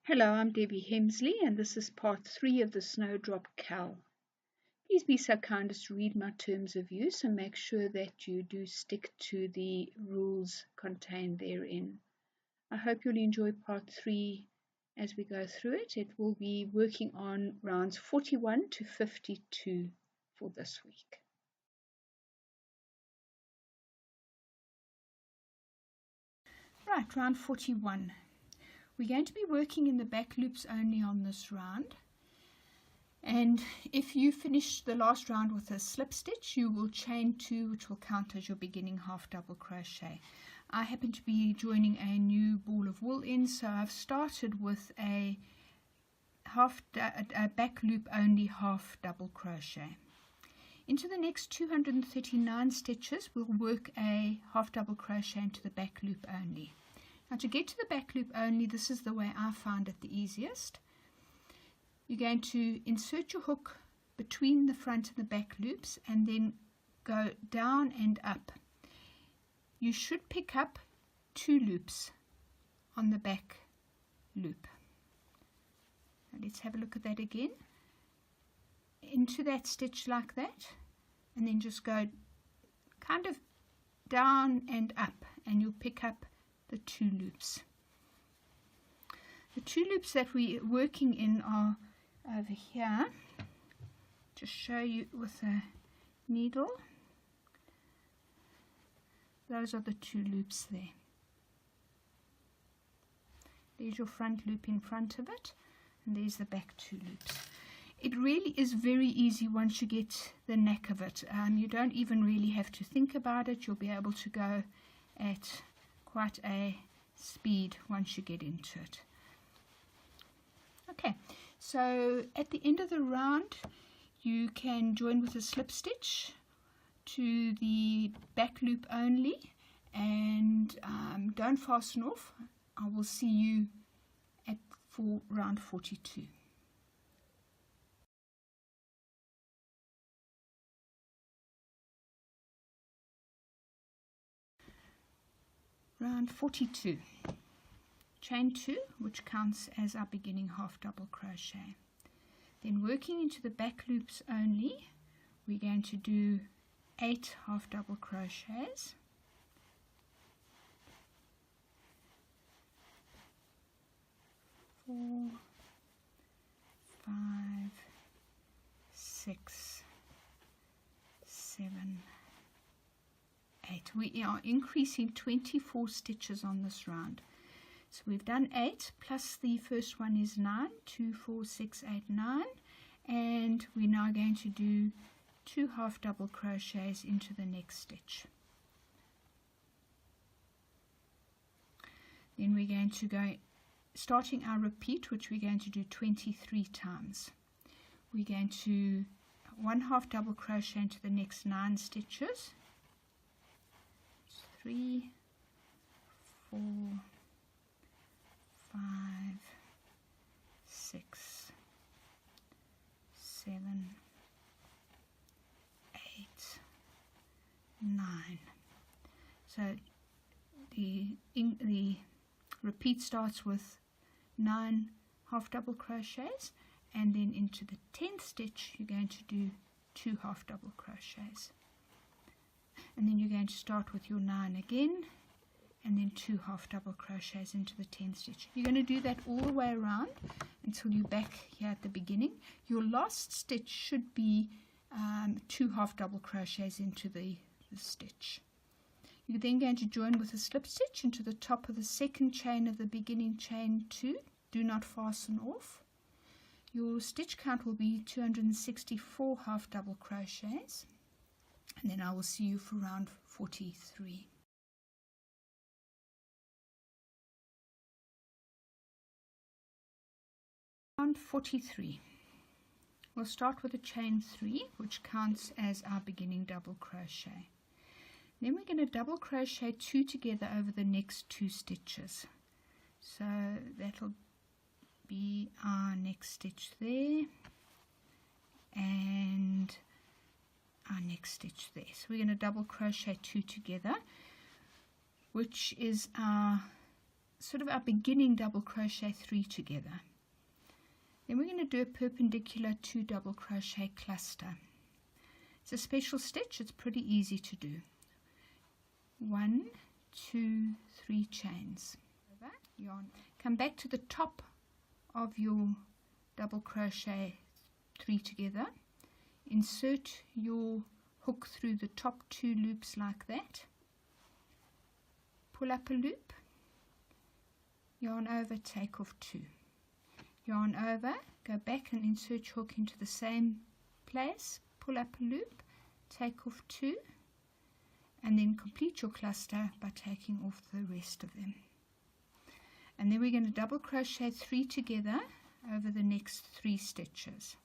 Hello, I'm Debbie Hemsley, and this is part 3 of the Snowdrop Cal. Please be so kind as to read my terms of use and make sure that you do stick to the rules contained therein. I hope you'll enjoy part 3 as we go through it. It will be working on rounds 41 to 52 for this week. Right, round 41. We're going to be working in the back loops only on this round, and if you finish the last round with a slip stitch, you will chain 2, which will count as your beginning half double crochet. I happen to be joining a new ball of wool in, so I've started with a back loop only half double crochet. Into the next 239 stitches we'll work a half double crochet into the back loop only. Now, to get to the back loop only, this is the way I find it the easiest. You're going to insert your hook between the front and the back loops and then go down and up. You should pick up 2 loops on the back loop. Now let's have a look at that again. Into that stitch like that, and then just go kind of down and up, and you'll pick up the 2 loops. The 2 loops that we're working in are over here. Just show you with a needle. Those are the 2 loops there. There's your front loop in front of it, and there's the back 2 loops. It really is very easy once you get the knack of it. You don't even really have to think about it. You'll be able to go at quite a speed once you get into it. Okay, so at the end of the round you can join with a slip stitch to the back loop only, and don't fasten off. I will see you for round 42. Round 42. Chain 2, which counts as our beginning half double crochet. Then working into the back loops only, we're going to do 8 half double crochets. Four, 5, 6, 7, 8. We are increasing 24 stitches on this round. So we've done 8 plus the first one is 9, 2, 4, 6, 8, 9, and we're now going to do 2 half double crochets into the next stitch. Then we're going to go, starting our repeat, which we're going to do 23 times. We're going to 1 half double crochet into the next 9 stitches. 3, 4, 5, 6, 7, 8, 9. So the repeat starts with 9 half double crochets, and then into the 10th stitch you're going to do 2 half double crochets, and then you're going to start with your 9 again, and then 2 half double crochets into the 10th stitch. You're going to do that all the way around until you're back here at the beginning. Your last stitch should be 2 half double crochets into the stitch. You're then going to join with a slip stitch into the top of the second chain of the beginning chain 2. Do not fasten off. Your stitch count will be 264 half double crochets, and then I will see you for round 43. Round 43. We'll start with a chain 3, which counts as our beginning double crochet. Then we're going to double crochet 2 together over the next 2 stitches. So that'll be our next stitch there, and our next stitch there. So we're going to double crochet 2 together, which is our sort of our beginning double crochet 3 together. Then we're going to do a perpendicular 2 double crochet cluster. It's a special stitch, it's pretty easy to do. 1, 2, 3 chains. Yarn. Come back to the top of your double crochet 3 together. Insert your hook through the top 2 loops like that. Pull up a loop. Yarn over, take off 2. Yarn over, go back and insert your hook into the same place. Pull up a loop, take off 2, and then complete your cluster by taking off the rest of them. And then we're going to double crochet 3 together over the next 3 stitches.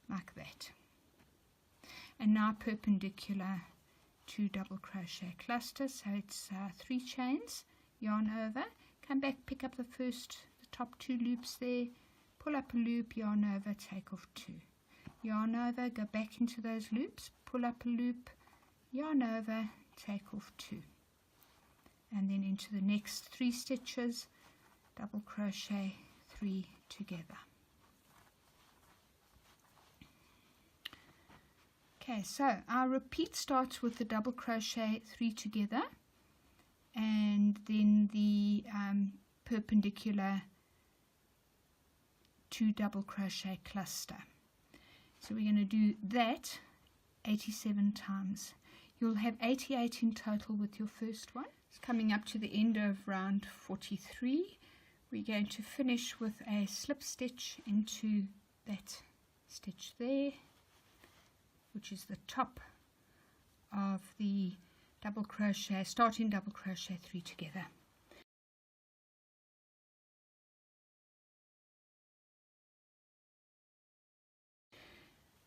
Like that. And now perpendicular 2 double crochet clusters, so it's 3 chains, yarn over, come back, pick up the top 2 loops there, pull up a loop, yarn over, take off 2, yarn over, go back into those loops, pull up a loop, yarn over, take off 2, and then into the next 3 stitches, double crochet 3 together. Okay, so our repeat starts with the double crochet 3 together and then the perpendicular 2 double crochet cluster. So we're going to do that 87 times. You'll have 88 in total with your first one. It's coming up to the end of round 43. We're going to finish with a slip stitch into that stitch there, which is the top of the double crochet, starting double crochet 3 together.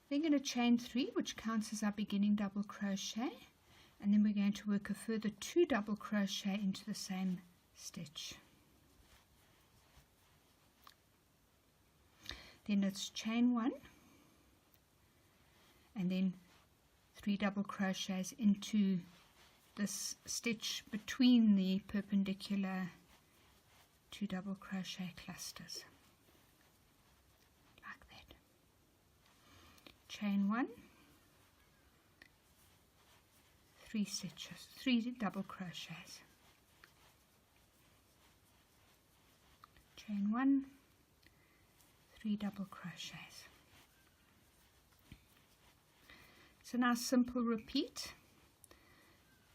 Then going to chain 3, which counts as our beginning double crochet, and then we're going to work a further 2 double crochet into the same stitch. Then it's chain 1, and then 3 double crochets into this stitch between the perpendicular 2 double crochet clusters, like that. Chain 1, 3 stitches, 3 double crochets, chain 1, 3 double crochets. So now simple repeat.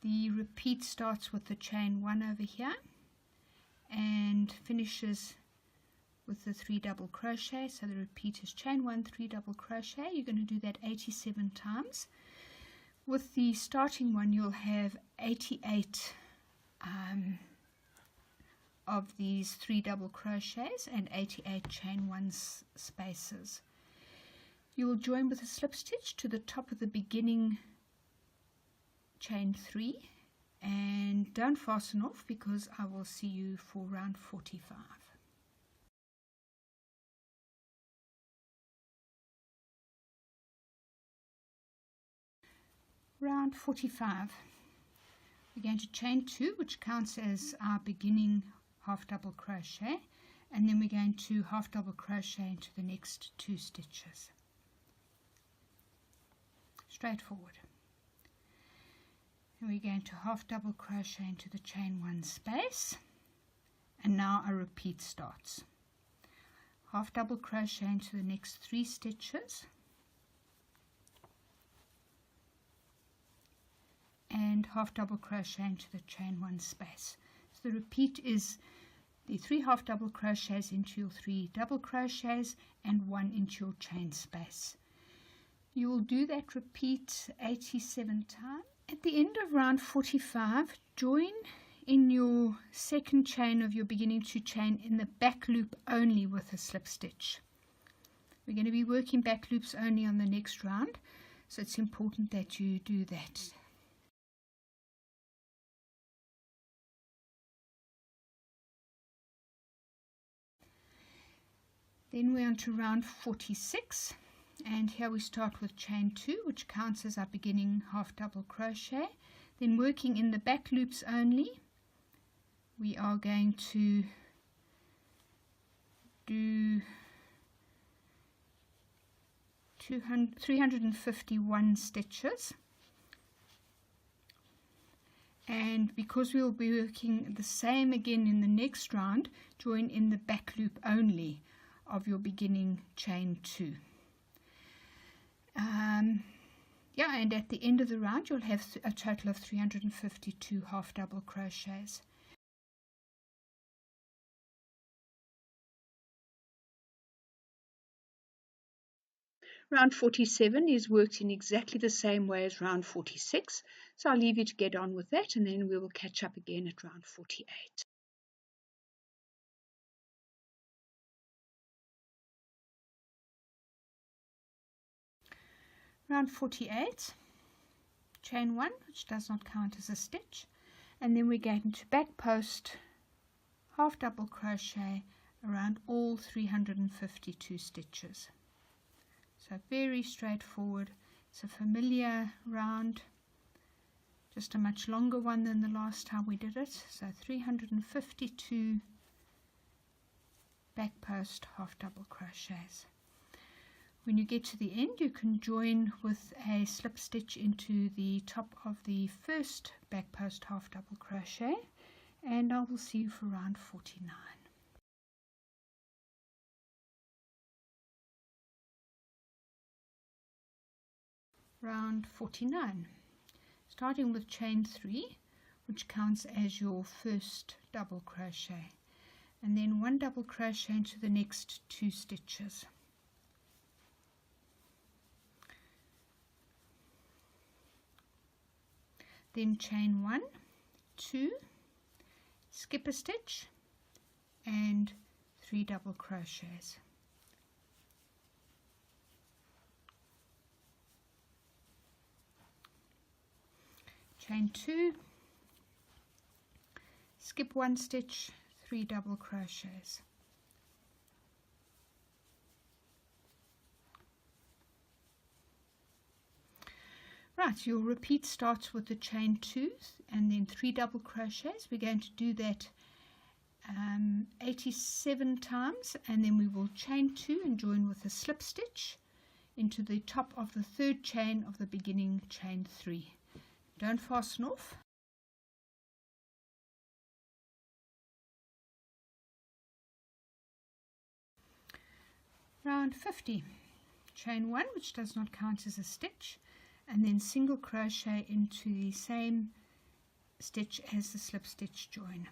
The repeat starts with the chain 1 over here and finishes with the 3 double crochet. So the repeat is chain 1, 3 double crochet. You're going to do that 87 times. With the starting one, you'll have 88 of these 3 double crochets and 88 chain 1 spaces. You will join with a slip stitch to the top of the beginning chain 3 and don't fasten off because I will see you for round 45. Round 45. We're going to chain 2, which counts as our beginning half double crochet, and then we're going to half double crochet into the next 2 stitches. Straightforward. And we're going to half double crochet into the chain 1 space, and now a repeat starts. Half double crochet into the next 3 stitches, and half double crochet into the chain 1 space. So the repeat is the 3 half double crochets into your 3 double crochets and 1 into your chain space. You will do that repeat 87 times. At the end of round 45, join in your second chain of your beginning 2 chain in the back loop only with a slip stitch. We're going to be working back loops only on the next round, so it's important that you do that. Then we're on to round 46. And here we start with chain 2, which counts as our beginning half double crochet. Then working in the back loops only, we are going to do 351 stitches, and because we will be working the same again in the next round, join in the back loop only of your beginning chain 2. And at the end of the round you'll have a total of 352 half double crochets. Round 47 is worked in exactly the same way as round 46, so I'll leave you to get on with that, and then we will catch up again at round 48. Round 48, chain 1, which does not count as a stitch, and then we're going to back post half double crochet around all 352 stitches. So very straightforward. It's a familiar round, just a much longer one than the last time we did it. So 352 back post half double crochets. When you get to the end, you can join with a slip stitch into the top of the first back post half double crochet, and I will see you for round 49. Round 49, starting with chain 3, which counts as your first double crochet, and then 1 double crochet into the next 2 stitches. Then chain 1, 2, skip a stitch, and 3 double crochets. Chain 2, skip 1 stitch, 3 double crochets. Right, your repeat starts with the chain 2 and then 3 double crochets. We're going to do that 87 times, and then we will chain 2 and join with a slip stitch into the top of the 3rd chain of the beginning chain 3. Don't fasten off. Round 50, chain 1, which does not count as a stitch, and then single crochet into the same stitch as the slip stitch join,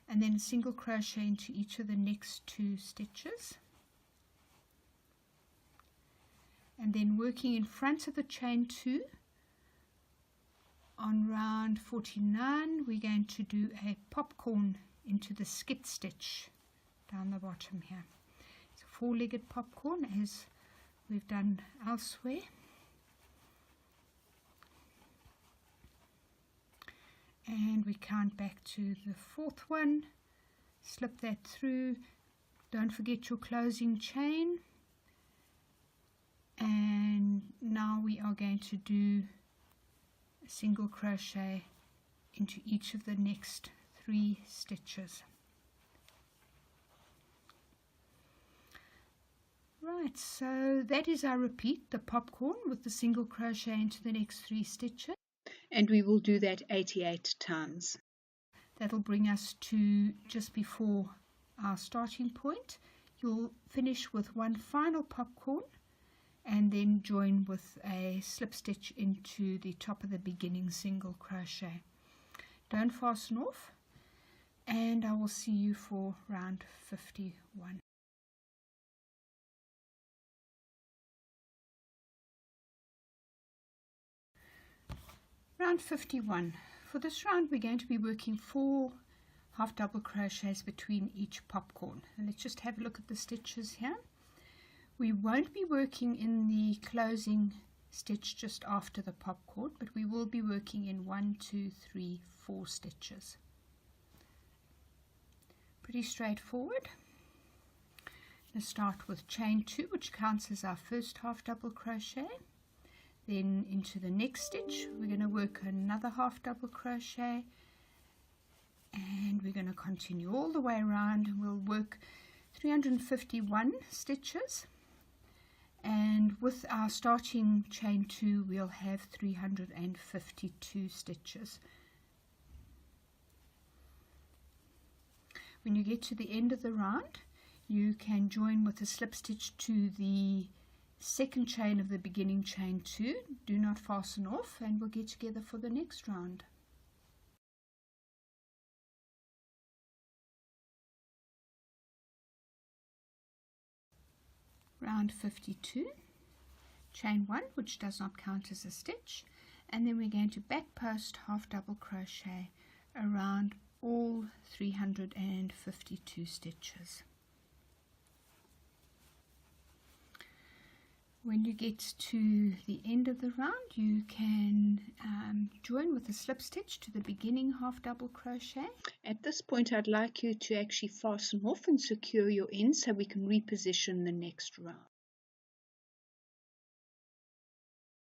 and then single crochet into each of the next 2 stitches, and then working in front of the chain 2 on round 49, we're going to do a popcorn into the skip stitch down the bottom here. It's a 4-legged popcorn as we've done elsewhere. And we count back to the 4th one, slip that through, don't forget your closing chain, and now we are going to do a single crochet into each of the next 3 stitches. Right, so that is our repeat, the popcorn with the single crochet into the next 3 stitches. And we will do that 88 times. That'll bring us to just before our starting point. You'll finish with 1 final popcorn and then join with a slip stitch into the top of the beginning single crochet. Don't fasten off, and I will see you for round 51. Round 51. For this round we're going to be working 4 half double crochets between each popcorn. And let's just have a look at the stitches here. We won't be working in the closing stitch just after the popcorn, but we will be working in 1, 2, 3, 4 stitches. Pretty straightforward. Let's start with chain 2, which counts as our first half double crochet. Then into the next stitch we're going to work another half double crochet, and we're going to continue all the way around. We'll work 351 stitches, and with our starting chain 2 we'll have 352 stitches. When you get to the end of the round, you can join with a slip stitch to the second chain of the beginning chain 2. Do not fasten off, and we'll get together for the next round. Round 52, chain 1, which does not count as a stitch, and then we're going to back post half double crochet around all 352 stitches. When you get to the end of the round, you can join with a slip stitch to the beginning half double crochet. At this point, I'd like you to actually fasten off and secure your ends so we can reposition the next round.